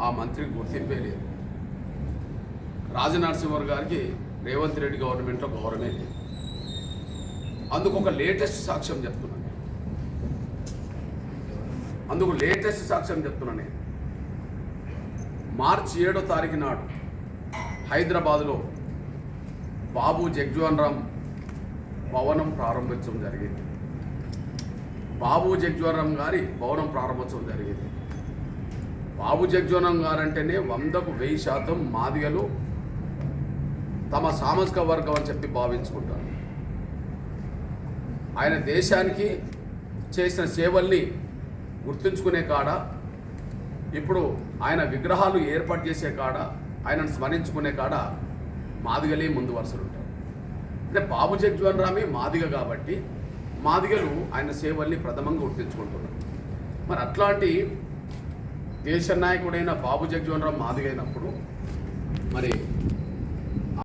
ఆ మంత్రికి గుర్తింపే లేదు. రాజనరసింహర్ గారికి రేవంత్ రెడ్డి గవర్నమెంట్లో గౌరవమే లేదు. అందుకు ఒక లేటెస్ట్ సాక్ష్యం చెప్తున్నాను నేను. మార్చి 7వ తారీఖు నాడు హైదరాబాదులో బాబు జగ్జీవన్ రామ్ భవనం ప్రారంభోత్సవం జరిగింది. బాబు జగ్జీవన్ రామ్ గారి భవనం ప్రారంభోత్సవం జరిగింది. బాబు జగ్జీవన్ రామ్ గారు అంటేనే 100కు 1000% మాదిగలు తమ సామాజిక వర్గం అని చెప్పి భావించుకుంటారు. ఆయన దేశానికి చేసిన సేవల్ని గుర్తుంచుకునే కాడ, ఇప్పుడు ఆయన విగ్రహాలు ఏర్పాటు చేసే కాడ, ఆయనను స్మరించుకునే కాడ మాదిగలే ముందు వరుసలు ఉంటారు. అంటే బాబు జగ్జీవన్ రామే మాదిగ కాబట్టి మాదిగలు ఆయన సేవల్ని ప్రథమంగా గుర్తించుకుంటున్నారు. మరి అట్లాంటి దేశ నాయకుడైన బాబు జగ్జీవన్ రామ్ మాదిగైనప్పుడు మరి